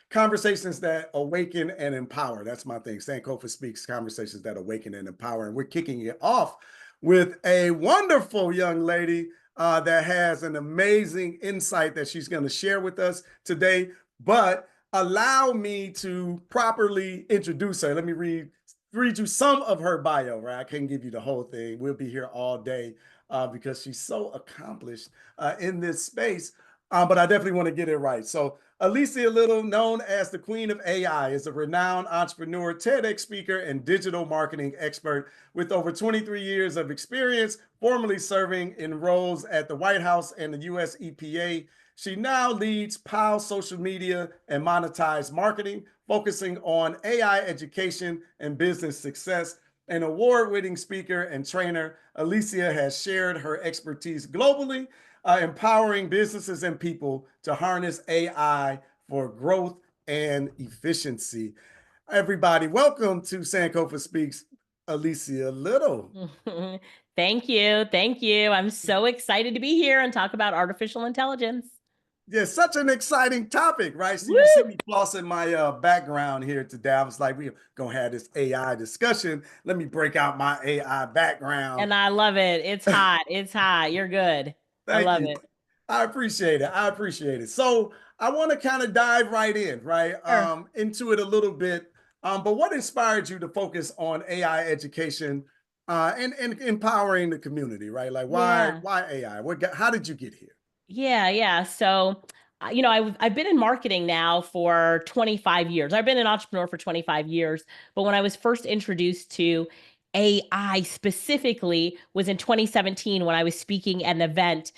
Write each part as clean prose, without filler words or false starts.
Conversations that awaken and empower. That's my thing. Sankofa Speaks, conversations that awaken and empower. And we're kicking it off with a wonderful young lady that has an amazing insight that she's going to share with us today. But allow me to properly introduce her. Let me read you some of her bio, right? I can't give you the whole thing. We'll be here all day because she's so accomplished in this space. But I definitely want to get it right. So Alicia Lyttle, known as the Queen of AI, is a renowned entrepreneur, TEDx speaker, and digital marketing expert with over 23 years of experience, formerly serving in roles at the White House and the US EPA. She now leads POW Social Media and Monetized Marketing, focusing on AI education and business success. An award-winning speaker and trainer, Alicia has shared her expertise globally, empowering businesses and people to harness AI for growth and efficiency. Everybody, welcome to Sankofa Speaks, Alicia Lyttle. Thank you. Thank you. I'm so excited to be here and talk about artificial intelligence. Yeah, such an exciting topic, right? So Woo! you see me flossing my background here today. I was like, we're going to have this AI discussion. Let me break out my AI background. And I love it. It's hot. It's hot. You're good. I Thank love you. it. I appreciate it. I appreciate it. So I want to kind of dive right in, right, Sure. into it a little bit. But what inspired you to focus on AI education and empowering the community, right? Like Yeah. why AI? How did you get here? Yeah. So, I've been in marketing now for 25 years. I've been an entrepreneur for 25 years. But when I was first introduced to AI specifically was in 2017 when I was speaking at an event.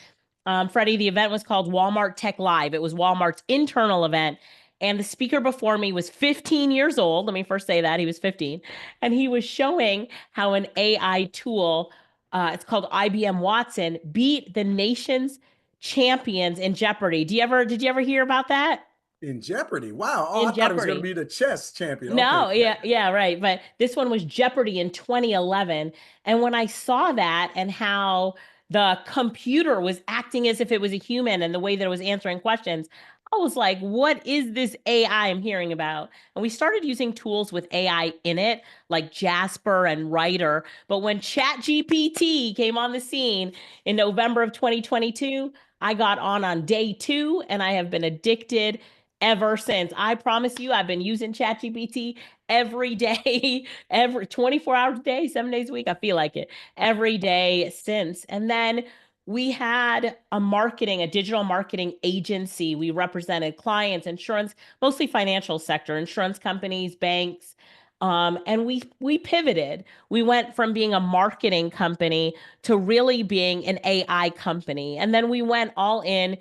Freddie, the event was called Walmart Tech Live. It was Walmart's internal event. And the speaker before me was 15 years old. Let me first say that he was 15. And he was showing how an AI tool, it's called IBM Watson, beat the nation's champions in Jeopardy. Did you ever hear about that? In Jeopardy. Wow. Oh, I In thought it was going to Jeopardy. be the chess champion. Okay. No, yeah, right. But this one was Jeopardy in 2011. And when I saw that and how the computer was acting as if it was a human and the way that it was answering questions, I was like, what is this AI I'm hearing about? And we started using tools with AI in it, like Jasper and Writer. But when ChatGPT came on the scene in November of 2022, I got on day 2 and I have been addicted ever since. I promise you, I've been using ChatGPT every day, every 24 hours a day, 7 days a week. I feel like it every day since. And then we had a digital marketing agency. We represented clients, insurance, mostly financial sector, insurance companies, banks. And we pivoted. We went from being a marketing company to really being an AI company. And then we went all in.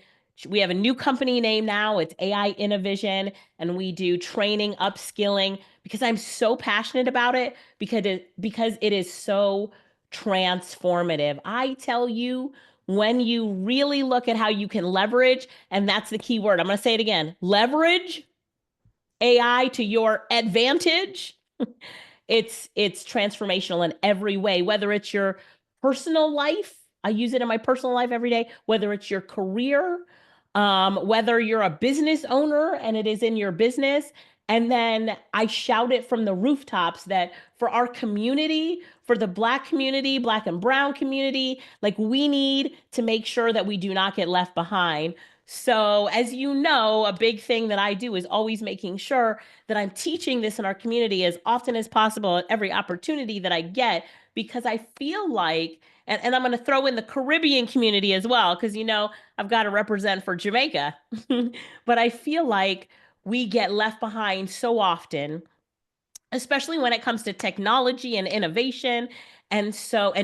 We have a new company name now. It's AI Innovision, and we do training, upskilling because I'm so passionate about it because it is so transformative. I tell you, when you really look at how you can leverage, and that's the key word. I'm going to say it again. Leverage AI to your advantage. It's transformational in every way, whether it's your personal life. I use it in my personal life every day, whether it's your career, whether you're a business owner and it is in your business. And then I shout it from the rooftops that for our community, for the Black community, Black and Brown community, like we need to make sure that we do not get left behind. So, as you know, a big thing that I do is always making sure that I'm teaching this in our community as often as possible at every opportunity that I get, because I feel like, and I'm going to throw in the Caribbean community as well, because, I've got to represent for Jamaica. But I feel like we get left behind so often, especially when it comes to technology and innovation and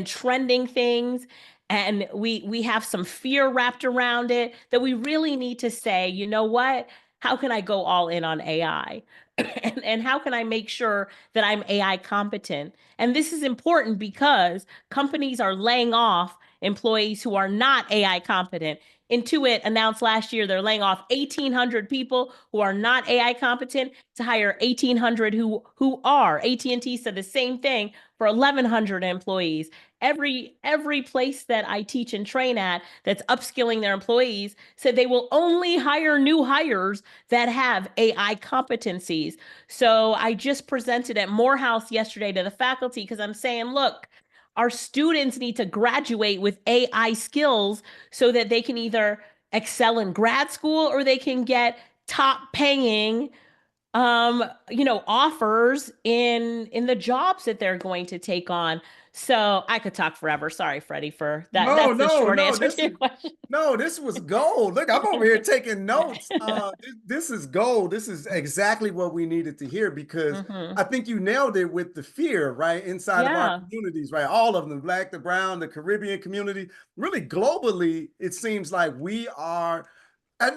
trending things, and we have some fear wrapped around it that we really need to say, you know what, how can I go all in on AI? And how can I make sure that I'm AI competent? And this is important because companies are laying off employees who are not AI competent. Intuit announced last year they're laying off 1,800 people who are not AI competent to hire 1,800 who are. AT&T said the same thing for 1,100 employees. Every place that I teach and train at that's upskilling their employees said they will only hire new hires that have AI competencies. So I just presented at Morehouse yesterday to the faculty because I'm saying, look, our students need to graduate with AI skills so that they can either excel in grad school or they can get top paying offers in the jobs that they're going to take on. So I could talk forever. Sorry, Freddie, for that. No, That's the no, short no. answer This to your is question. no, this was gold. Look, I'm over here taking notes. This is gold. This is exactly what we needed to hear because Hmm. I think you nailed it with the fear, right? Inside of our Yeah, communities, right? All of them, the Black, the brown, the Caribbean community, really globally, it seems like we are,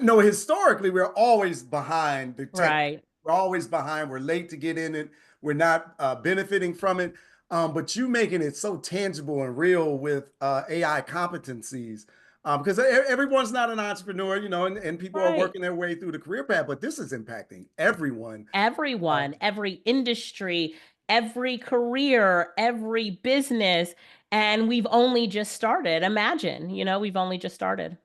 no, historically, we're always behind the tech. right, We're always behind. We're late to get in it. We're not benefiting from it. But you making it so tangible and real with AI competencies, because everyone's not an entrepreneur, and people are right. working their way through the career path, but this is impacting everyone. Uh, Everyone, every industry, every career, every business. And we've only just started. Imagine, we've only just started.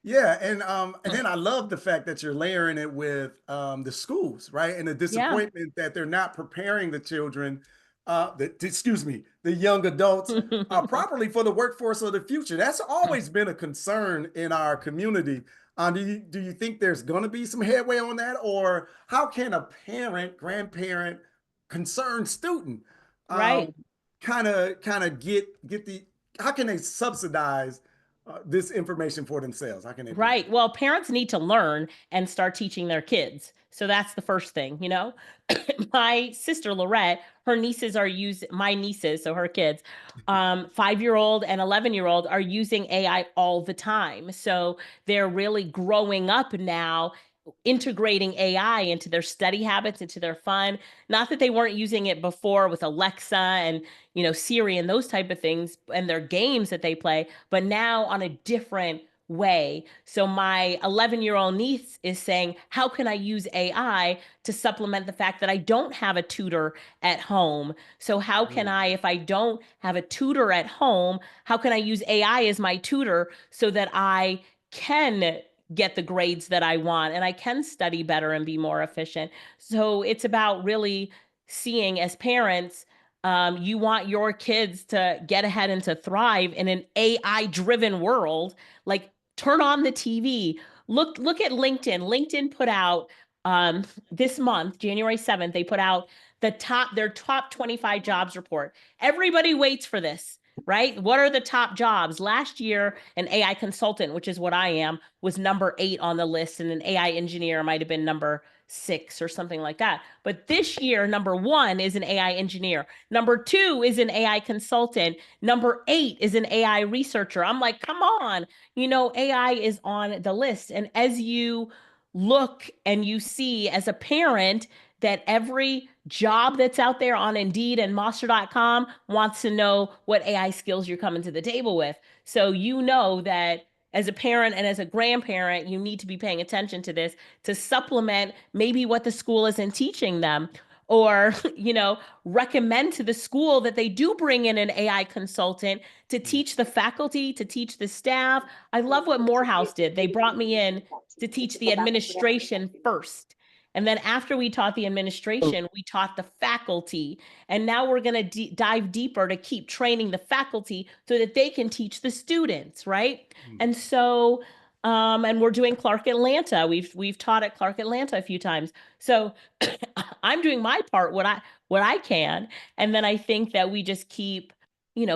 Yeah, and then I love the fact that you're layering it with the schools, right? And the Yeah. disappointment that they're not preparing the children, excuse me, the young adults properly for the workforce of the future. That's always been a concern in our community. Do you think there's going to be some headway on that, or how can a parent, grandparent, concerned student Right. um, kind of get the how can they subsidize this information for themselves? How can they do that? Right. Well, parents need to learn and start teaching their kids. So that's the first thing. My sister Lorette, her nieces are using my nieces, so her kids, 5-year-old and 11-year-old are using AI all the time. So they're really growing up now, integrating AI into their study habits, into their fun. Not that they weren't using it before with Alexa and Siri and those type of things and their games that they play, but now on a different way. So my 11-year-old niece is saying, how can I use AI to supplement the fact that I don't have a tutor at home? So how can Mm. I, if I don't have a tutor at home, how can I use AI as my tutor so that I can get the grades that I want and I can study better and be more efficient? So it's about really seeing as parents, you want your kids to get ahead and to thrive in an AI driven world. Like, turn on the TV. Look at LinkedIn. LinkedIn put out this month, January 7th, they put out their top 25 jobs report. Everybody waits for this, right? What are the top jobs? Last year, an AI consultant, which is what I am, was number 8 on the list, and an AI engineer might have been number 6 or something like that. But this year, number 1 is an AI engineer. Number 2 is an AI consultant. Number 8 is an AI researcher. I'm like, come on, AI is on the list. And as you look and you see as a parent that every job that's out there on Indeed and Monster.com wants to know what AI skills you're coming to the table with. So you know that as a parent and as a grandparent, you need to be paying attention to this to supplement maybe what the school isn't teaching them, or recommend to the school that they do bring in an AI consultant to teach the faculty, to teach the staff. I love what Morehouse did. They brought me in to teach the administration first. And then after we taught the administration, we taught the faculty. And now we're going to dive deeper to keep training the faculty so that they can teach the students, right? Mm. And so, and we're doing Clark Atlanta. We've taught at Clark Atlanta a few times. So I'm doing my part, what I can. And then I think that we just keep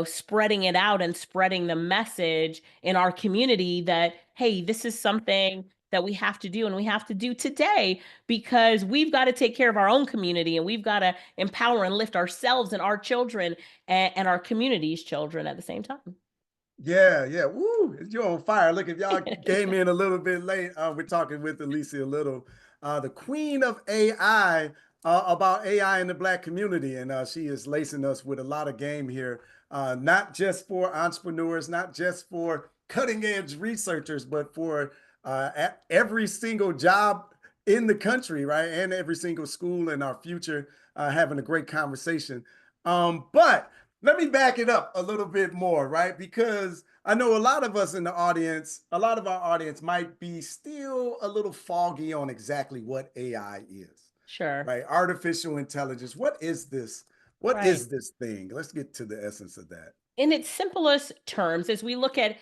spreading it out and spreading the message in our community that, hey, this is something that we have to do and we have to do today, because we've got to take care of our own community and we've got to empower and lift ourselves and our children and our community's children at the same time. Yeah, yeah. Woo, you're on fire. Look, if y'all came in a little bit late, we're talking with Alicia Lyttle, the queen of AI, about AI in the Black community. And she is lacing us with a lot of game here, not just for entrepreneurs, not just for cutting edge researchers, but for every single job in the country, right? And every single school in our future, having a great conversation. But let me back it up a little bit more, right? Because I know a lot of us in the audience, a lot of our audience might be still a little foggy on exactly what AI is, Sure. right? Artificial intelligence. What is this? What Right. is this thing? Let's get to the essence of that. In its simplest terms, as we look at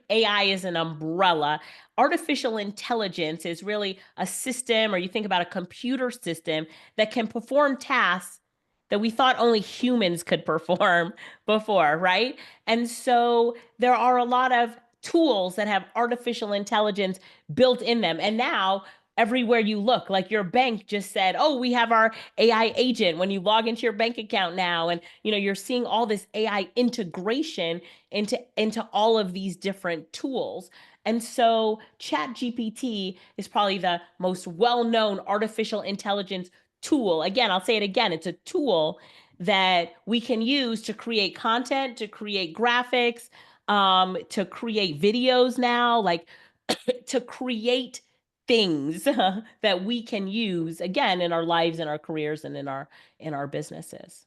AI as an umbrella, artificial intelligence is really a system, or you think about a computer system that can perform tasks that we thought only humans could perform before, right? And so there are a lot of tools that have artificial intelligence built in them. And now everywhere you look, like your bank just said, "Oh, we have our AI agent." When you log into your bank account now, and you're seeing all this AI integration into all of these different tools. And so ChatGPT is probably the most well-known artificial intelligence tool. Again, I'll say it again, it's a tool that we can use to create content, to create graphics, to create videos now, like to create things that we can use again in our lives, in our careers, and in our businesses.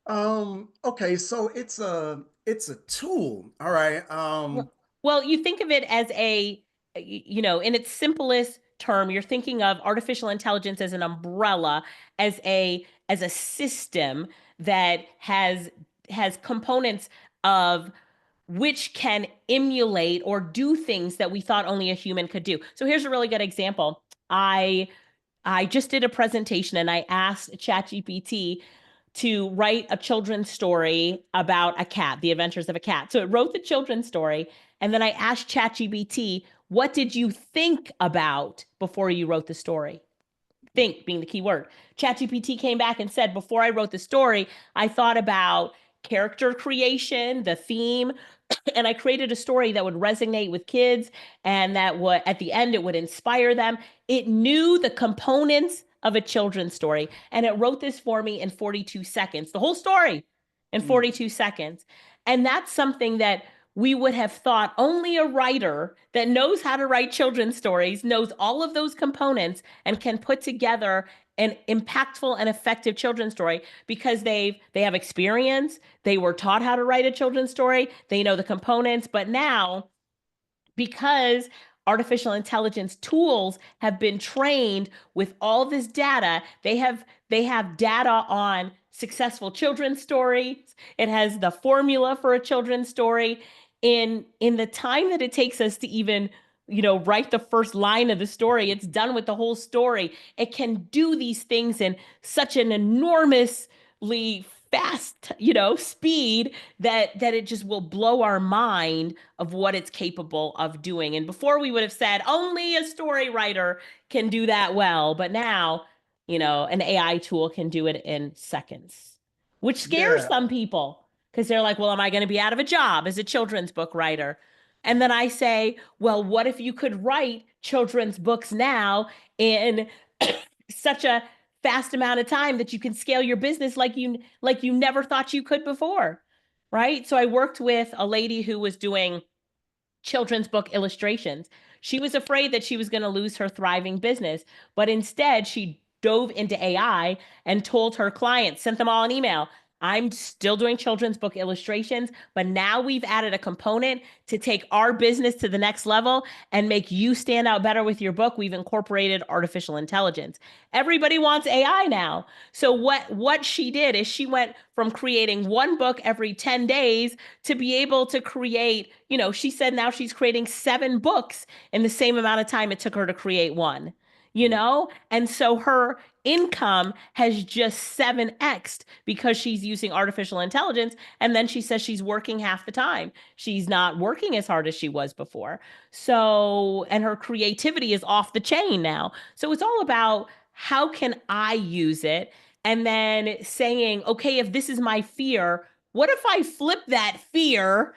Okay, so it's a tool. All right. Well, you think of it as in its simplest term, you're thinking of artificial intelligence as an umbrella, as a system that has components of which can emulate or do things that we thought only a human could do. So here's a really good example. I just did a presentation and I asked ChatGPT to write a children's story about a cat, the adventures of a cat. So it wrote the children's story. And then I asked ChatGPT, what did you think about before you wrote the story? Think being the key word. ChatGPT came back and said, before I wrote the story, I thought about character creation, the theme, and I created a story that would resonate with kids and that would, at the end, it would inspire them. It knew the components of a children's story and it wrote this for me in 42 seconds, the whole story in Mm. 42 seconds. And that's something that we would have thought only a writer that knows how to write children's stories knows all of those components and can put together an impactful and effective children's story because they have experience, they were taught how to write a children's story, they know the components. But now, because artificial intelligence tools have been trained with all this data, they have data on successful children's stories. It has the formula for a children's story. In the time that it takes us to even write the first line of the story, it's done with the whole story. It can do these things in such an enormously fast speed that it just will blow our mind of what it's capable of doing. And before, we would have said only a story writer can do that well, but now an AI tool can do it in seconds, which scares Yeah. some people because they're like, well, am I going to be out of a job as a children's book writer? And then I say, well, what if you could write children's books now in such a fast amount of time that you can scale your business like you never thought you could before, right? So I worked with a lady who was doing children's book illustrations. She was afraid that she was going to lose her thriving business, but instead she dove into AI and told her clients, sent them all an email. I'm still doing children's book illustrations, but now we've added a component to take our business to the next level and make you stand out better with your book. We've incorporated artificial intelligence. Everybody wants AI now. So what she did is she went from creating one book every 10 days to be able to create, she said now she's creating 7 books in the same amount of time it took her to create one. And so her income has just 7x'd because she's using artificial intelligence. And then she says she's working half the time. She's not working as hard as she was before. So, and her creativity is off the chain now. So it's all about how can I use it? And then saying, okay, if this is my fear, what if I flip that fear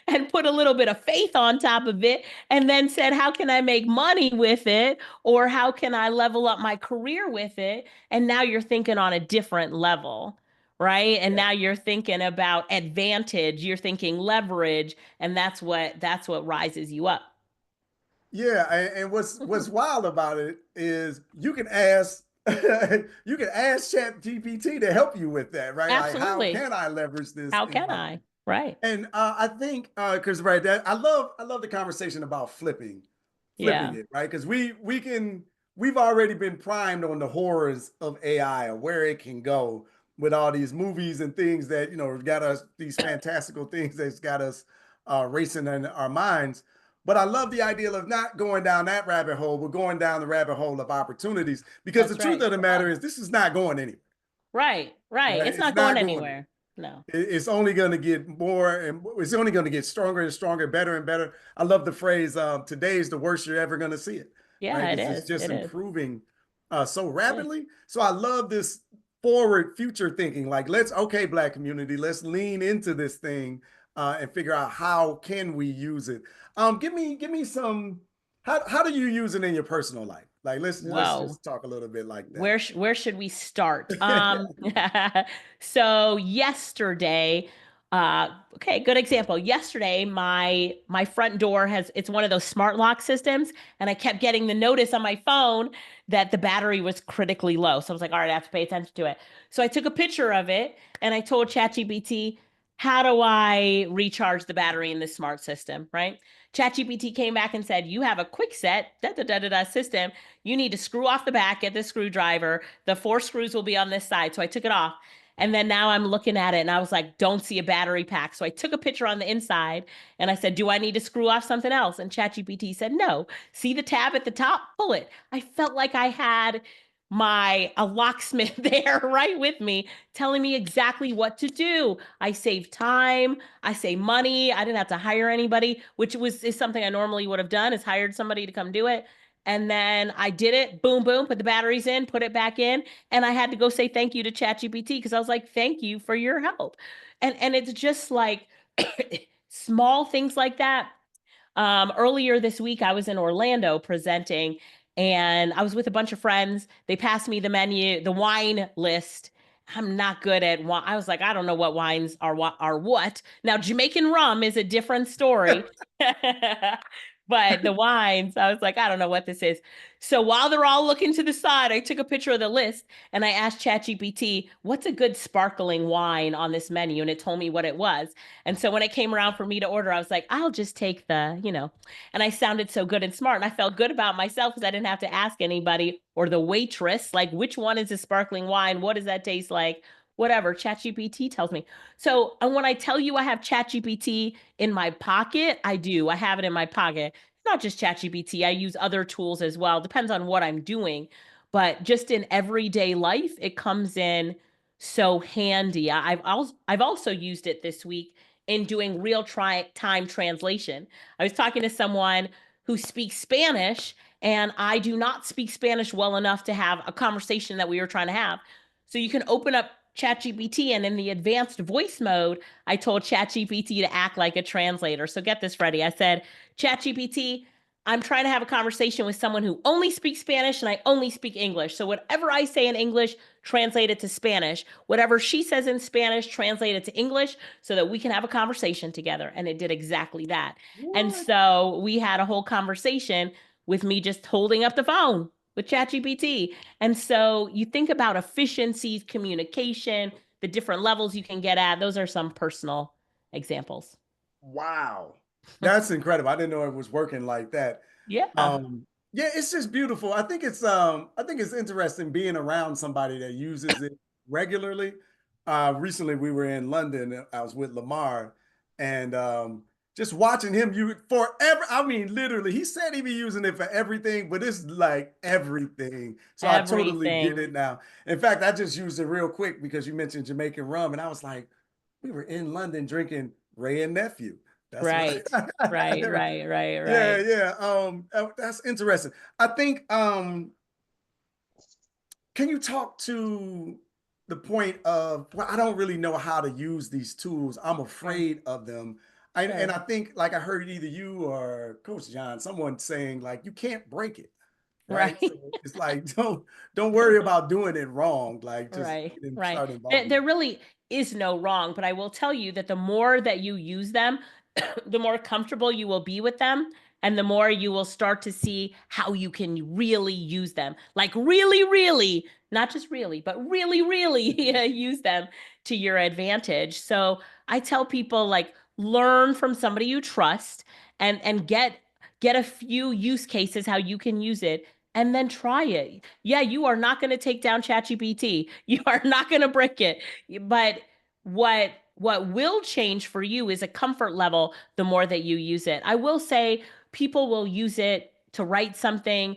and put a little bit of faith on top of it and then said, how can I make money with it? Or how can I level up my career with it? And now you're thinking on a different level, right? And Yeah. now you're thinking about advantage, you're thinking leverage, and that's what rises you up. Yeah, and what's wild about it is you can ask you can ask Chat GPT to help you with that, right? Like, how Absolutely. can I leverage this How in can my I? Right. And I think because right that I love the conversation about flipping Yeah. it, right? Because we've already been primed on the horrors of AI or where it can go with all these movies and things that got us these fantastical things that's got us racing in our minds. But I love the idea of not going down that rabbit hole, but going down the rabbit hole of opportunities. Because the That's truth right. of the matter is, this is not going anywhere. Right. Right. Right? It's It's not going not going anywhere. No. it's only going to get more and it's only going to get stronger and stronger, better and better. I love the phrase, today's the worst you're ever going to see it, right? Yeah, it Because it's is. just It is. improving so Yeah. rapidly. So I love this forward future thinking. Like, okay, Black community, let's lean into this thing and figure out how can we use it. Give me some. How do you use it in your personal life? Like, let's Whoa. just talk a little bit like Where should we start? that. So yesterday, okay, good example. Yesterday, my front door it's one of those smart lock systems, and I kept getting the notice on my phone that the battery was critically low. So I was like, all right, I have to pay attention to it. So I took a picture of it and I told ChatGPT, how do I recharge the battery in this smart system, right? ChatGPT came back and said, you have a quick set da da da da da system. You need to screw off the back, get the screwdriver. The 4 screws will be on this side. So I took it off. And then now I'm looking at it and I was like, don't see a battery pack. So I took a picture on the inside and I said, do I need to screw off something else? And ChatGPT said, no. See the tab at the top? Pull it. I felt like I had a locksmith there right with me telling me exactly what to do. I saved time, I save money. I didn't have to hire anybody, which is something I normally would have done, is hired somebody to come do it. And then I did it, boom, boom, put the batteries in, put it back in. And I had to go say thank you to ChatGPT because I was like, thank you for your help. And it's just like small things like that. Earlier this week, I was in Orlando presenting, and I was with a bunch of friends. They passed me the menu, the wine list. I'm not good at wine. I was like, I don't know what wines are what. Now, Jamaican rum is a different story. But the wines, I was like, I don't know what this is. So while they're all looking to the side, I took a picture of the list and I asked ChatGPT, what's a good sparkling wine on this menu? And it told me what it was. And so when it came around for me to order, I was like, I'll just take and I sounded so good and smart. And I felt good about myself because I didn't have to ask anybody or the waitress, like, which one is a sparkling wine? What does that taste like? Whatever. ChatGPT tells me. So, and when I tell you I have ChatGPT in my pocket, I do. I have it in my pocket. Not just ChatGPT, I use other tools as well. Depends on what I'm doing. But just in everyday life, it comes in so handy. I've also used it this week in doing real time translation. I was talking to someone who speaks Spanish, and I do not speak Spanish well enough to have a conversation that we were trying to have. So you can open up ChatGPT, and in the advanced voice mode, I told ChatGPT to act like a translator. So get this, Freddie. I said, ChatGPT, I'm trying to have a conversation with someone who only speaks Spanish and I only speak English. So whatever I say in English, translate it to Spanish. Whatever she says in Spanish, translate it to English so that we can have a conversation together. And it did exactly that. And What? so we had a whole conversation with me just holding up the phone with ChatGPT. And so you think about efficiencies, communication, the different levels you can get at. Those are some personal examples. Wow. That's incredible. I didn't know it was working like that. Yeah. Yeah, it's just beautiful. I think it's interesting being around somebody that uses it regularly. Recently we were in London. I was with Lamar and just watching him use forever. I mean, literally, he said he be using it for everything, but it's like everything. So I totally get Everything. it now. In fact, I just used it real quick because you mentioned Jamaican rum, and I was like, we were in London drinking Ray and Nephew. That's what Right. Right, right, right, yeah, right. yeah. That's interesting. I think can you talk to the point of, well, I don't really know how to use these tools. I'm Sure. afraid of them. And Sure. I think like I heard either you or Coach John, someone saying like you can't break it. right? Right. So it's like don't worry about doing it wrong. Like just Right, start right. There, involving there them. really is no wrong, but I will tell you that the more that you use them, the more comfortable you will be with them, and the more you will start to see how you can really use them. Like really, really, not just really, but really, really use them to your advantage. So I tell people like learn from somebody you trust and get a few use cases how you can use it and then try it. Yeah, you are not going to take down ChatGPT. You are not going to break it. But what will change for you is a comfort level the more that you use it. I will say people will use it to write something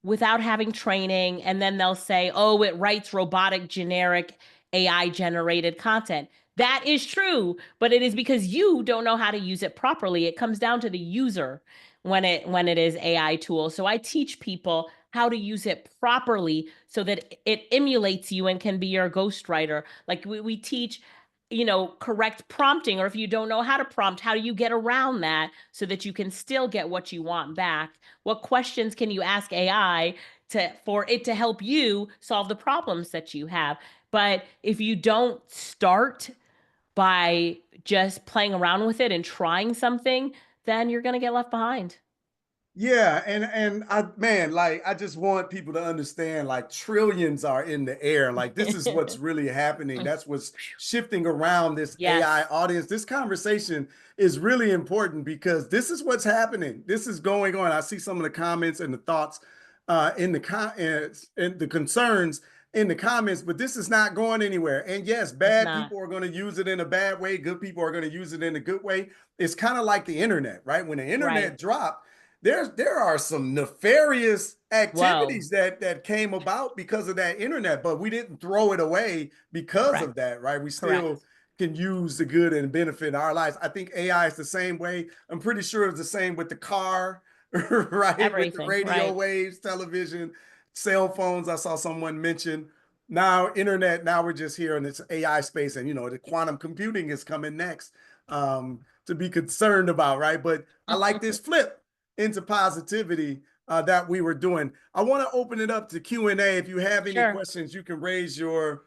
without having training. And then they'll say, oh, it writes robotic, generic, AI generated content. That is true, but it is because you don't know how to use it properly. It comes down to the user when it is AI tool. So I teach people how to use it properly so that it emulates you and can be your ghostwriter. Like we teach correct prompting, or if you don't know how to prompt, how do you get around that so that you can still get what you want back? What questions can you ask AI for it to help you solve the problems that you have? But if you don't start by just playing around with it and trying something, then you're going to get left behind. Yeah, and I man, like I just want people to understand like trillions are in the air. Like this is what's really happening. That's what's shifting around this AI Yes, audience. This conversation is really important because this is what's happening. This is going on. I see some of the comments and the thoughts in the and the concerns in the comments, but this is not going anywhere. And yes, it's bad not. people are going to use it in a bad way. Good people are going to use it in a good way. It's kind of like the internet, right? When the Right. internet dropped, there are some nefarious Whoa. activities that came about because of that internet, but we didn't throw it away because Correct. of that, right? We still Correct. can use the good and benefit our lives. I think AI is the same way. I'm pretty sure it's the same with the car, right? With the Everything. radio Right. waves, television, cell phones. I saw someone mention now internet. Now we're just here in this AI space, and the quantum computing is coming next to be concerned about, right? But I like this flip into positivity that we were doing. I want to open it up to Q&A. If you have any Sure. questions, you can raise your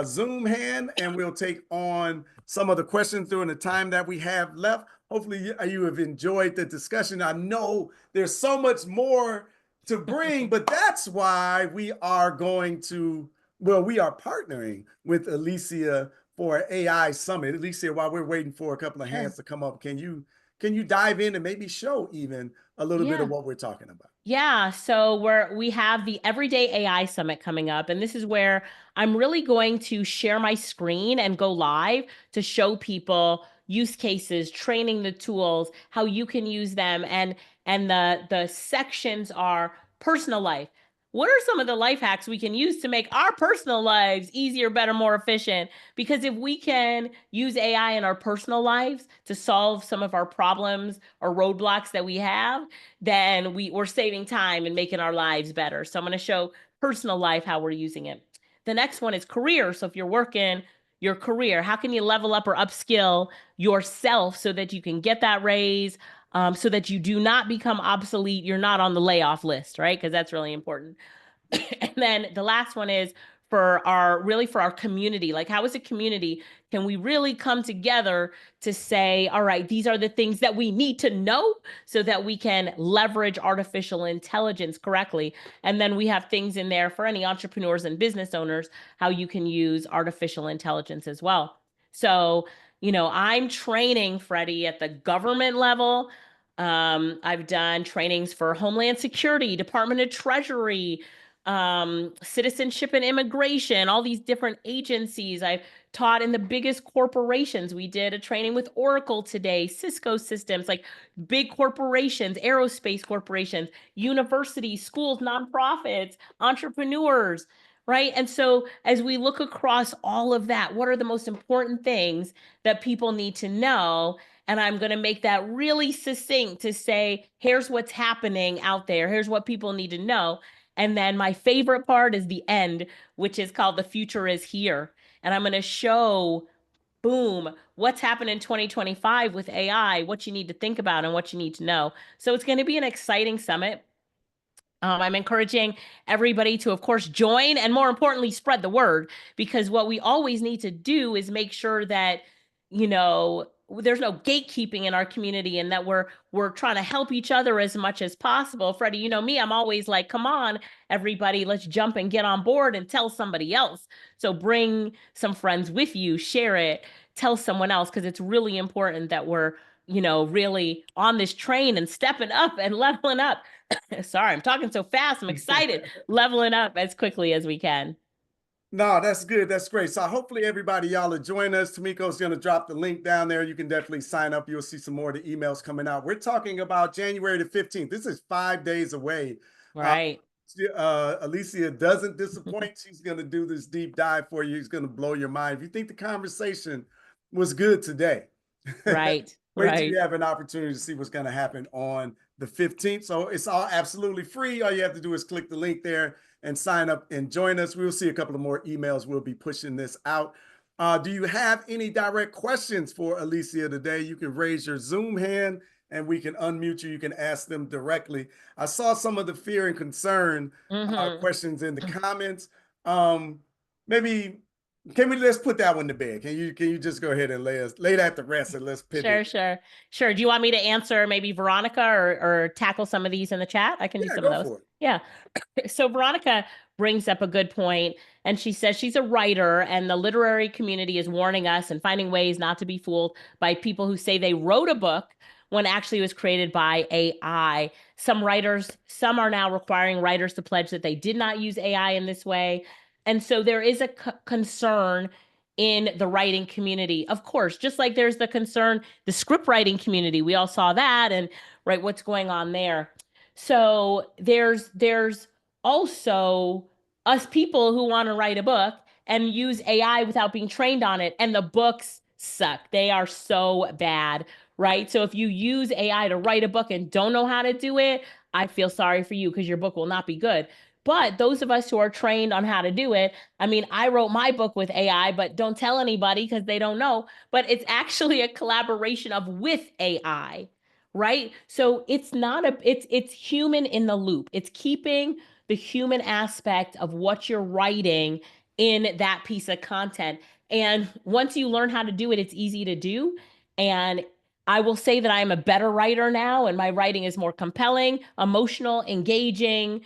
Zoom hand and we'll take on some of the questions during the time that we have left. Hopefully you have enjoyed the discussion. I know there's so much more to bring, but that's why we are we are partnering with Alicia for an AI summit. Alicia, while we're waiting for a couple of Sure. hands to come up, can you dive in and maybe show even a little bit of Yeah. what we're talking about? Yeah, so we have the Everyday AI Summit coming up, and this is where I'm really going to share my screen and go live to show people use cases, training the tools, how you can use them, and the sections are personal life. What are some of the life hacks we can use to make our personal lives easier, better, more efficient? Because if we can use AI in our personal lives to solve some of our problems or roadblocks that we have, then we're saving time and making our lives better. So I'm going to show personal life how we're using it. The next one is career. So if you're working your career, how can you level up or upskill yourself so that you can get that raise, so that you do not become obsolete? You're not on the layoff list, right? Because that's really important. And then the last one is for our community. Like, how as a community can we really come together to say, all right, these are the things that we need to know so that we can leverage artificial intelligence correctly? And then we have things in there for any entrepreneurs and business owners, how you can use artificial intelligence as well. So, I'm training Freddie at the government level. I've done trainings for Homeland Security, Department of Treasury, citizenship and immigration, all these different agencies. I've taught in the biggest corporations. We did a training with Oracle today, Cisco Systems, like big corporations, aerospace corporations, universities, schools, nonprofits, entrepreneurs, right? And so as we look across all of that, what are the most important things that people need to know? And I'm going to make that really succinct to say, here's what's happening out there. Here's what people need to know. And then my favorite part is the end, which is called The Future is Here. And I'm going to show, boom, what's happened in 2025 with AI, what you need to think about and what you need to know. So it's going to be an exciting summit. I'm encouraging everybody to, of course, join and more importantly, spread the word, because what we always need to do is make sure that, there's no gatekeeping in our community and that we're trying to help each other as much as possible. Freddie, you know me, I'm always like, come on, everybody, let's jump and get on board and tell somebody else. So bring some friends with you, share it, tell someone else, because it's really important that we're, really on this train and stepping up and leveling up. Sorry, I'm talking so fast. I'm excited. Leveling up as quickly as we can. No, that's good. That's great. So hopefully everybody, y'all will join us. Tamiko's going to drop the link down there. You can definitely sign up. You'll see some more of the emails coming out. We're talking about January the 15th. This is 5 days away. Uh, Right. Alicia doesn't disappoint. She's going to do this deep dive for you. It's going to blow your mind. If you think the conversation was good today, Right. wait till you Right. have an opportunity to see what's going to happen on the 15th. So it's all absolutely free. All you have to do is click the link there and sign up and join us. We'll see a couple of more emails. We'll be pushing this out. Do you have any direct questions for Alicia today? You can raise your Zoom hand and we can unmute you. You can ask them directly. I saw some of the fear and concern Mm-hmm. questions in the comments. Maybe let's put that one to bed? Can you just go ahead and lay that to rest and let's Sure, pivot? sure, sure. Do you want me to answer maybe Veronica or tackle some of these in the chat? I can do Yeah, some of go those. for it. Yeah. So Veronica brings up a good point, and she says she's a writer, and the literary community is warning us and finding ways not to be fooled by people who say they wrote a book when actually it was created by AI. Some are now requiring writers to pledge that they did not use AI in this way. And so there is a concern in the writing community. Of course, just like there's the concern, the script writing community, we all saw that, and right, what's going on there. So there's also us people who want to write a book and use AI without being trained on it, and the books suck. They are so bad, right? So if you use AI to write a book and don't know how to do it, I feel sorry for you because your book will not be good. But those of us who are trained on how to do it, I mean, I wrote my book with AI, but don't tell anybody because they don't know. But it's actually a collaboration of with AI, right? So it's not it's human in the loop. It's keeping the human aspect of what you're writing in that piece of content. And once you learn how to do it, it's easy to do. And I will say that I am a better writer now, and my writing is more compelling, emotional, engaging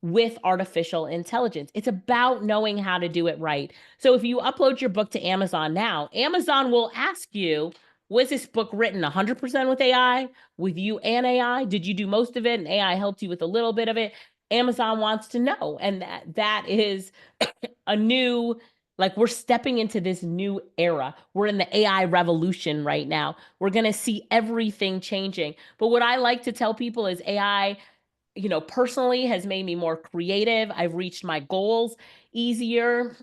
with artificial intelligence. It's about knowing how to do it right. So if you upload your book to Amazon now, Amazon will ask you, was this book written 100% with AI, with you and AI? Did you do most of it and AI helped you with a little bit of it? Amazon wants to know. And that is a new, like, we're stepping into this new era. We're in the AI revolution right now. We're going to see everything changing. But what I like to tell people is AI, personally has made me more creative. I've reached my goals easier.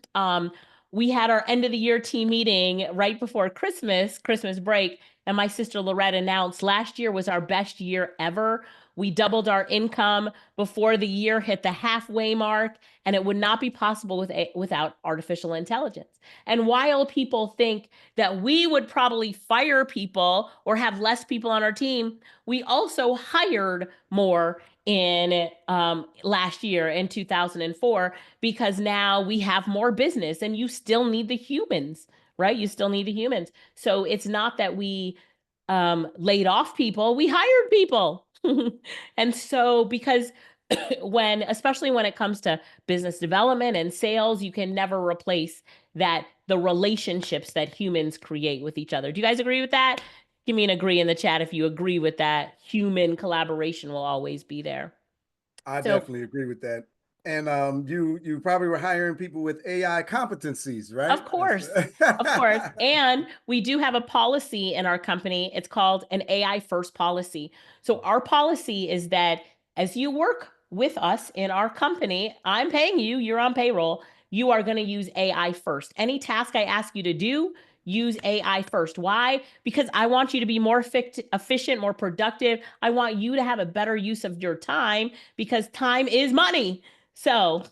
We had our end of the year team meeting right before Christmas break, and my sister Lorette announced last year was our best year ever. We doubled our income before the year hit the halfway mark, and it would not be possible without artificial intelligence. And while people think that we would probably fire people or have less people on our team, we also hired more in last year in 2004, because now we have more business and you still need the humans, right? You still need the humans. So it's not that we laid off people, we hired people. And so because especially when it comes to business development and sales, you can never replace the relationships that humans create with each other. Do you guys agree with that? Give me an agree in the chat if you agree with that. Human collaboration will always be there. I So, definitely agree with that. And you probably were hiring people with AI competencies, right? of course, of course. And we do have a policy in our company. It's called an AI first policy. So, our policy is that as you work with us in our company, I'm paying you, you're on payroll, you are going to use AI first. Any task I ask you to do, use AI first. Why? Because I want you to be more efficient, more productive. I want you to have a better use of your time because time is money. So,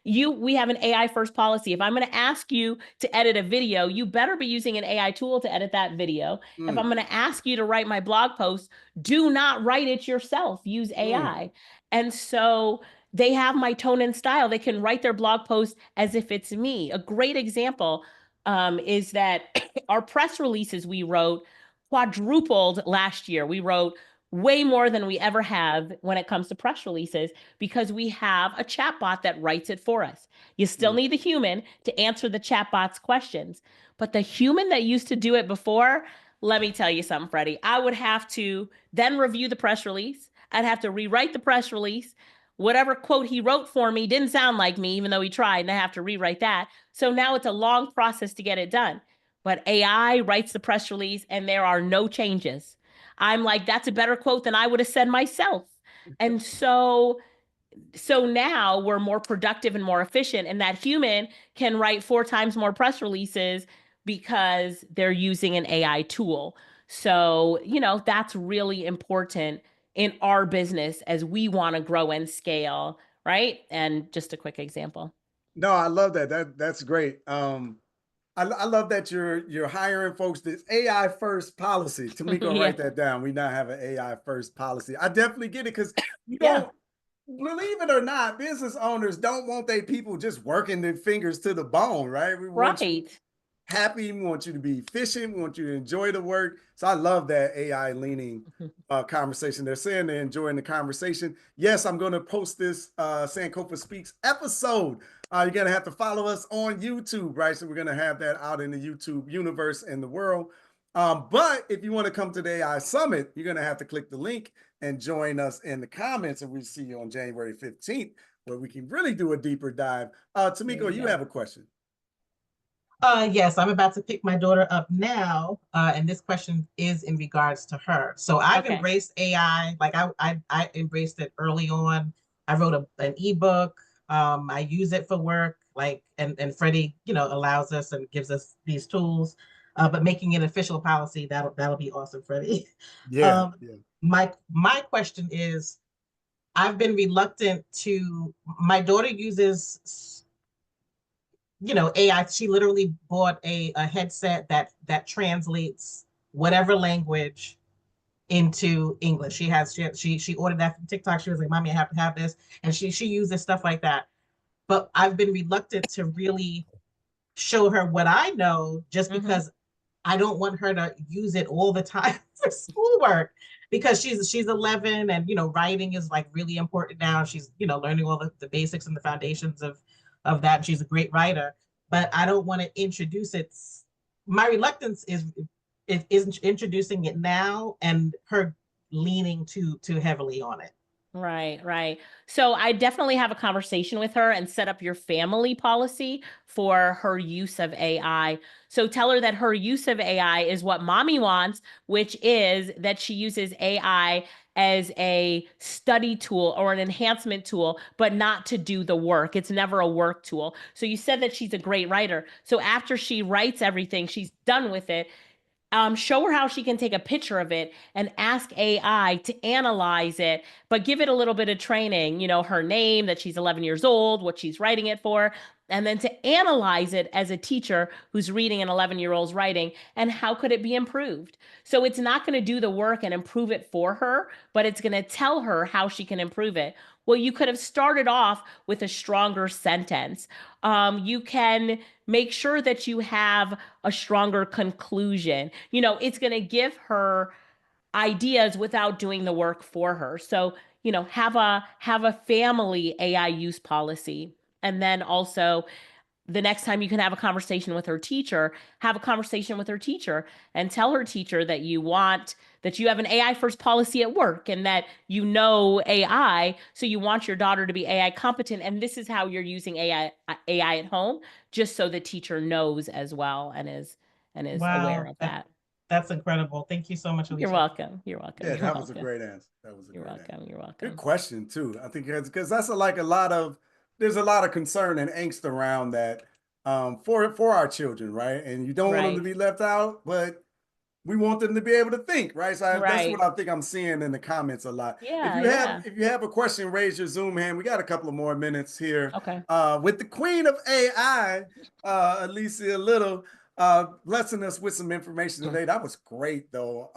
we have an AI first policy. If I'm going to ask you to edit a video, you better be using an AI tool to edit that video. If I'm Mm, going to ask you to write my blog post, do not write it yourself. Use mm. AI. And so they have my tone and style. They can write their blog post as if it's me. A great example is that our press releases we wrote quadrupled last year. We wrote way more than we ever have when it comes to press releases because we have a chatbot that writes it for us. You still Mm. need the human to answer the chatbot's questions, but the human that used to do it before, let me tell you something, Freddie. I would have to then review the press release. I'd have to rewrite the press release. Whatever quote he wrote for me didn't sound like me, even though he tried, and I have to rewrite that. So now it's a long process to get it done. But AI writes the press release and there are no changes. I'm like, that's a better quote than I would have said myself. And so now we're more productive and more efficient, and that human can write 4 times more press releases because they're using an AI tool. So, that's really important in our business as we want to grow and scale, right? And just a quick example. No, I love that. That's great. I love that you're hiring folks. This AI first policy. Tamiko, Yeah. write that down. We now have an AI first policy. I definitely get it because you Yeah. don't believe it or not, business owners don't want their people just working their fingers to the bone, right? We want you Right. happy. We want you to be efficient. We want you to enjoy the work. So I love that AI leaning conversation. They're saying they're enjoying the conversation. Yes, I'm going to post this Sankofa Speaks episode. You're going to have to follow us on YouTube, right? So we're going to have that out in the YouTube universe and the world. But if you want to come to the AI Summit, you're going to have to click the link and join us in the comments. And we'll see you on January 15th, where we can really do a deeper dive. Tamiko, you have a question. Yes, I'm about to pick my daughter up now, and this question is in regards to her. So I've Okay. embraced AI, like I embraced it early on. I wrote an ebook. I use it for work, like and Freddie, allows us and gives us these tools. But making it official policy, that'll be awesome, Freddie. Yeah, Um, yeah. my question is, I've been reluctant to. My daughter uses AI. She literally bought a headset that translates whatever language into English. She ordered that from TikTok. She was like, "Mommy, I have to have this," and she uses stuff like that. But I've been reluctant to really show her what I know, just Mm-hmm. because I don't want her to use it all the time for schoolwork, because she's 11, and writing is like really important now. She's learning all the basics and the foundations of that. She's a great writer, but I don't want to introduce it. My reluctance is introducing it now and her leaning too heavily on it. Right, right. So I definitely have a conversation with her and set up your family policy for her use of AI. So tell her that her use of AI is what mommy wants, which is that she uses AI as a study tool or an enhancement tool, but not to do the work. It's never a work tool. So you said that she's a great writer. So after she writes everything, she's done with it, show her how she can take a picture of it and ask AI to analyze it, but give it a little bit of training, her name, that she's 11 years old, what she's writing it for, and then to analyze it as a teacher who's reading an 11-year-old's writing and how could it be improved. So it's not going to do the work and improve it for her, but it's going to tell her how she can improve it. Well, you could have started off with a stronger sentence. You can make sure that you have a stronger conclusion. It's going to give her ideas without doing the work for her. So, have a family AI use policy. And then also, the next time you can have a conversation with her teacher, have a conversation with her teacher and tell her teacher that you have an AI first policy at work and that AI, so you want your daughter to be AI competent, and this is how you're using AI at home, just so the teacher knows as well and is aware Wow, of that. that's incredible. Thank you so much, You're Alicia. welcome. You're welcome. Yeah, You're that was a welcome. great answer. That was a You're great answer. welcome. You're Good welcome. question too. I think because that's like there's a lot of concern and angst around that for our children, right? And you don't want them to Right. be left out, but we want them to be able to think, right? So that's what Right. I think I'm seeing in the comments a lot. Yeah, yeah. If you have a question, raise your Zoom hand. We got a couple of more minutes here Okay. with the queen of AI, Alicia Lyttle, blessing us with some information today. That was great, though.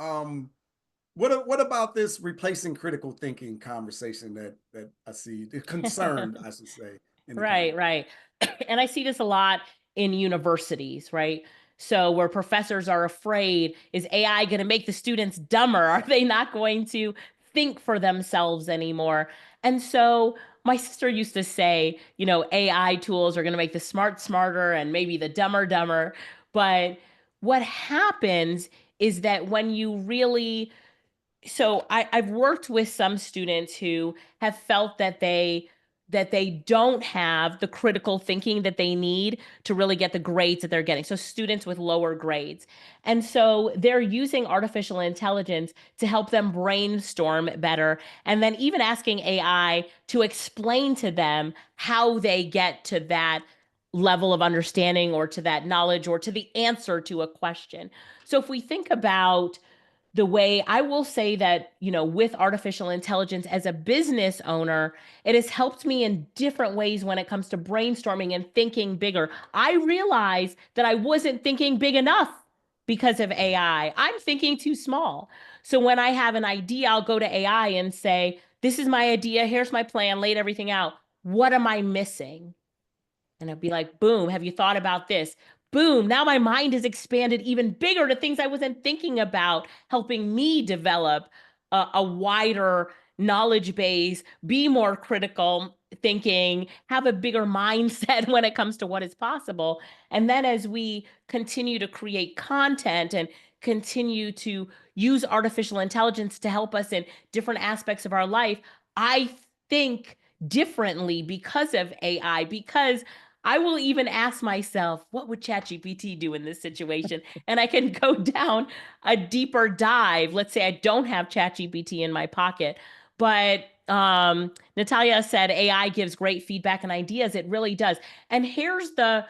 What about this replacing critical thinking conversation that I see, concerned, I should say, in the Right, comments? right. And I see this a lot in universities, right? So where professors are afraid, is AI going to make the students dumber? Are they not going to think for themselves anymore? And so my sister used to say, AI tools are going to make the smart smarter and maybe the dumber dumber. But what happens is that when you really, so I've worked with some students who have felt that they don't have the critical thinking that they need to really get the grades that they're getting. So students with lower grades. And so they're using artificial intelligence to help them brainstorm better. And then even asking AI to explain to them how they get to that level of understanding or to that knowledge or to the answer to a question. So if we think about the way, I will say that, with artificial intelligence as a business owner, it has helped me in different ways when it comes to brainstorming and thinking bigger. I realized that I wasn't thinking big enough because of AI. I'm thinking too small. So when I have an idea, I'll go to AI and say, this is my idea. Here's my plan, laid everything out. What am I missing? And I'd be like, boom, have you thought about this? Boom, now my mind has expanded even bigger to things I wasn't thinking about, helping me develop a wider knowledge base, be more critical thinking, have a bigger mindset when it comes to what is possible. And then as we continue to create content and continue to use artificial intelligence to help us in different aspects of our life, I think differently because of AI, because I will even ask myself, what would ChatGPT do in this situation? And I can go down a deeper dive. Let's say I don't have ChatGPT in my pocket, but Natalia said AI gives great feedback and ideas. It really does. And here's the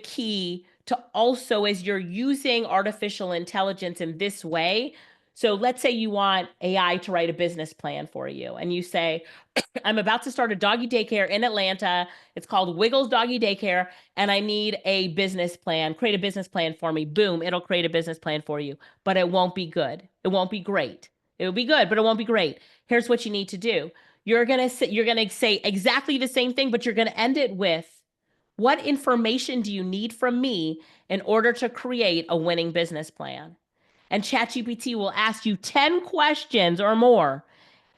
key to also, as you're using artificial intelligence in this way. So let's say you want AI to write a business plan for you, and you say, I'm about to start a doggy daycare in Atlanta. It's called Wiggles Doggy Daycare, and I need a business plan. Create a business plan for me. Boom, it'll create a business plan for you, but it won't be good. It won't be great. It will be good, but it won't be great. Here's what you need to do. You're gonna say exactly the same thing, but you're gonna end it with, what information do you need from me in order to create a winning business plan? And ChatGPT will ask you 10 questions or more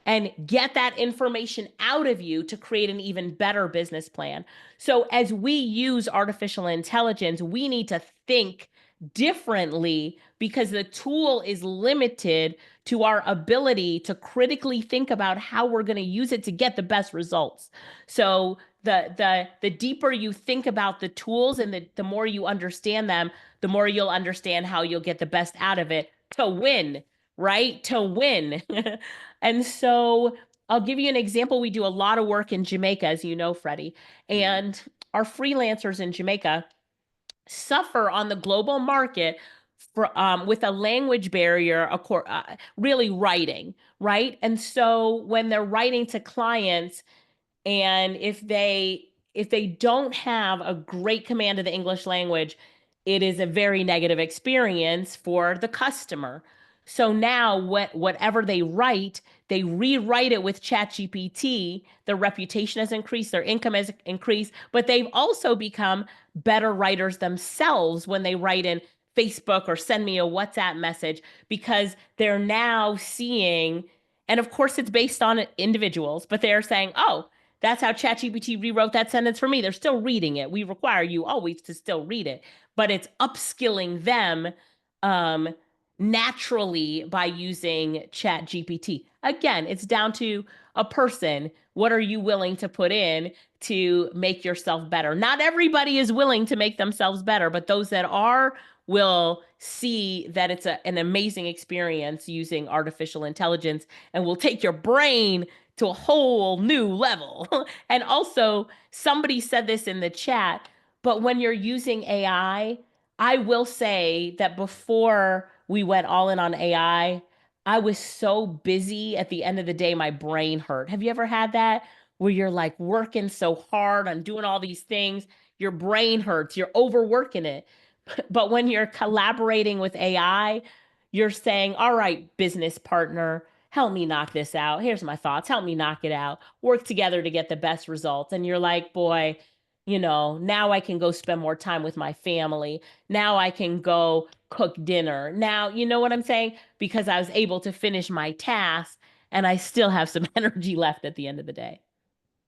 and get that information out of you to create an even better business plan. So, as we use artificial intelligence, we need to think differently because the tool is limited to our ability to critically think about how we're going to use it to get the best results. So, the deeper you think about the tools and the more you understand them, the more you'll understand how you'll get the best out of it to win, right? To win. And so I'll give you an example. We do a lot of work in Jamaica, as you know, Freddie, Mhm. and our freelancers in Jamaica suffer on the global market with a language barrier, really writing, right? And so when they're writing to clients, and if they don't have a great command of the English language, it is a very negative experience for the customer. So now whatever they write, they rewrite it with ChatGPT. Their reputation has increased, their income has increased, but they've also become better writers themselves when they write in Facebook or send me a WhatsApp message, because they're now seeing, and of course it's based on individuals, but they're saying, oh, that's how ChatGPT rewrote that sentence for me. They're still reading it. We require you always to still read it, but it's upskilling them um, naturally by using ChatGPT. Again, it's down to a person. What are you willing to put in to make yourself better? Not everybody is willing to make themselves better, but those that are will see that it's an amazing experience using artificial intelligence, and will take your brain to a whole new level. And also, somebody said this in the chat, but when you're using AI, I will say that before we went all in on I was so busy at the end of the day, my brain hurt. Have you ever had that? Where you're like working so hard on doing all these things, your brain hurts, you're overworking it. But when you're collaborating with AI, you're saying, all right, business partner, help me knock this out. Here's my thoughts. Help me knock it out. Work together to get the best results. And you're like, boy, now I can go spend more time with my family. Now I can go cook dinner. Now, you know what I'm saying? Because I was able to finish my task and I still have some energy left at the end of the day.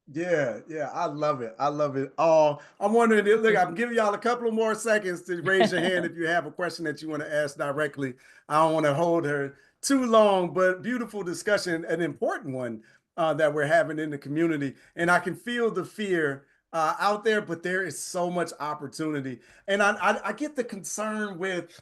Yeah, yeah, I love it. I love it all. I'm wondering, look, I'm giving y'all a couple of more seconds to raise your hand if you have a question that you want to ask directly. I don't want to hold her too long, but beautiful discussion, an important one that we're having in the community. And I can feel the fear out there, but there is so much opportunity. And I get the concern with,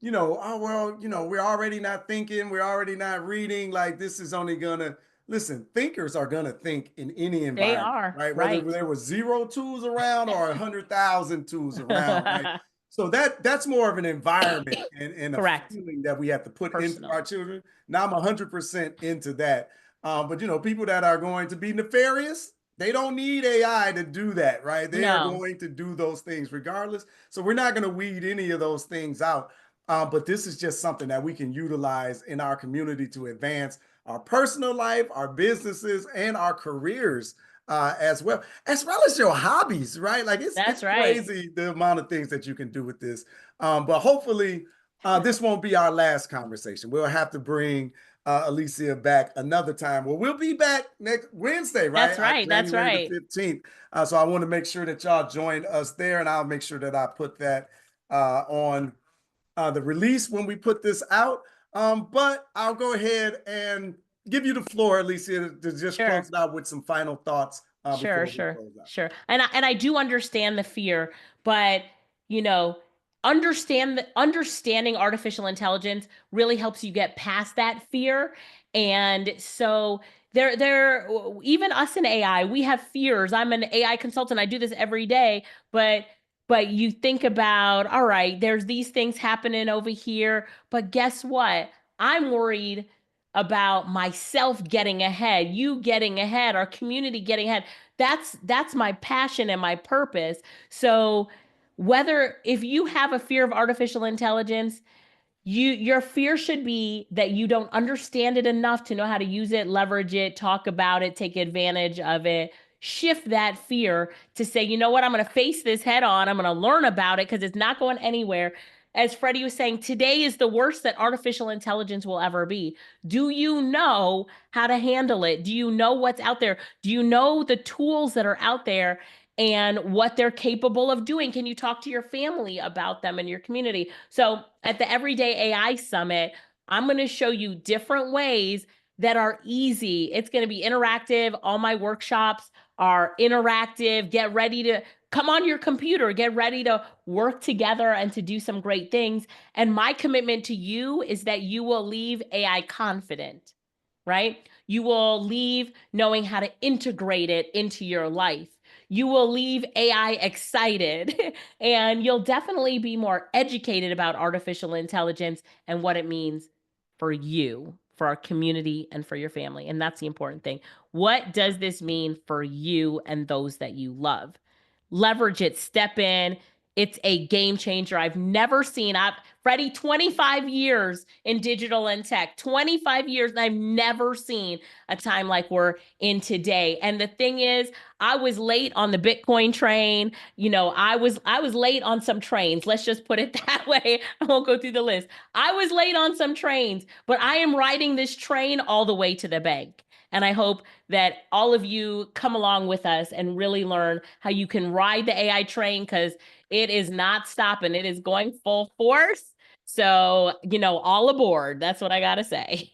oh, well, we're already not thinking, we're already not reading. Like, this is only gonna, listen, thinkers are gonna think in any They environment, are, right? Whether right. there was 0 tools around or 100,000 tools around, right? So that's more of an environment and a Correct. feeling that we have to put into Personal. our children. Now I'm 100% into that. But people that are going to be nefarious, they don't need AI to do that, right? They are No, going to do those things regardless. So we're not going to weed any of those things out. But this is just something that we can utilize in our community to advance our personal life, our businesses, and our careers as well as your hobbies, right? Like it's that's right. crazy the amount of things that you can do with this. But hopefully, this won't be our last conversation. We'll have to bring Alicia back another time. Well, we'll be back next Wednesday, right? That's right. That's January the right. 15th. So I want to make sure that y'all join us there, and I'll make sure that I put that on the release when we put this out. But I'll go ahead and give you the floor, Alicia, to just close Sure. it out with some final thoughts Sure, before we sure, close out. sure. And I do understand the fear, but you know, understanding artificial intelligence really helps you get past that fear. And so there even us in AI, we have fears. I'm an AI consultant. I do this every day, but you think about, all right, there's these things happening over here, but guess what? I'm worried about myself getting ahead, you getting ahead, our community getting ahead. That's my passion and my purpose. So whether if you have a fear of artificial intelligence, your fear should be that you don't understand it enough to know how to use it, leverage it, talk about it, take advantage of it. Shift that fear to say, you know what, I'm going to face this head on. I'm going to learn about it because it's not going anywhere. As Freddie was saying, today is the worst that artificial intelligence will ever be. Do you know how to handle it? Do you know what's out there? Do you know the tools that are out there and what they're capable of doing? Can you talk to your family about them in your community? So at the Everyday AI Summit, I'm going to show you different ways that are easy. It's going to be interactive. All my workshops are interactive. Get ready to come on your computer, get ready to work together and to do some great things. And my commitment to you is that you will leave AI confident, right? You will leave knowing how to integrate it into your life. You will leave AI excited and you'll definitely be more educated about artificial intelligence and what it means for you, for our community, and for your family. And that's the important thing. What does this mean for you and those that you love? Leverage it, step in. It's a game changer. I've never seen. Freddie, 25 years in digital and tech, 25 years, and I've never seen a time like we're in today. And the thing is, I was late on the Bitcoin train. I was late on some trains. Let's just put it that way. I won't go through the list. I was late on some trains, but I am riding this train all the way to the bank. And I hope that all of you come along with us and really learn how you can ride the AI train because it is not stopping. It is going full force. So, all aboard. That's what I got to say.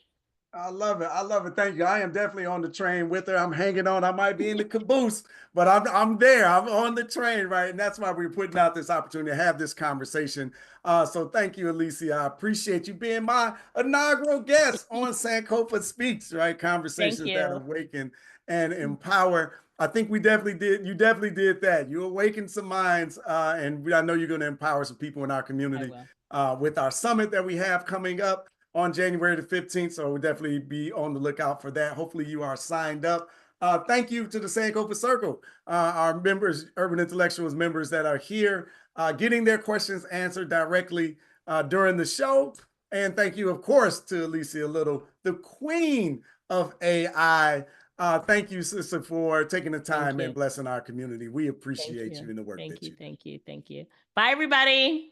I love it. I love it. Thank you. I am definitely on the train with her. I'm hanging on. I might be in the caboose, but I'm there. I'm on the train, right? And that's why we're putting out this opportunity to have this conversation. So thank you, Alicia. I appreciate you being my inaugural guest on Sankofa Speaks, right? Thank Conversations that you. awaken and empower. I think we definitely did. You definitely did that. You awakened some minds, and I know you're going to empower some people in our I community will. with our summit that we have coming up on January the 15th. So we'll definitely be on the lookout for that. Hopefully you are signed up. Thank you to the Sankofa Circle, our members, Urban Intellectuals members that are here, getting their questions answered directly during the show. And thank you, of course, to Alicia Lyttle, the queen of AI. Thank you, sister, for taking the time and blessing our community. We appreciate you and the work that you do. Thank you. Bye, everybody.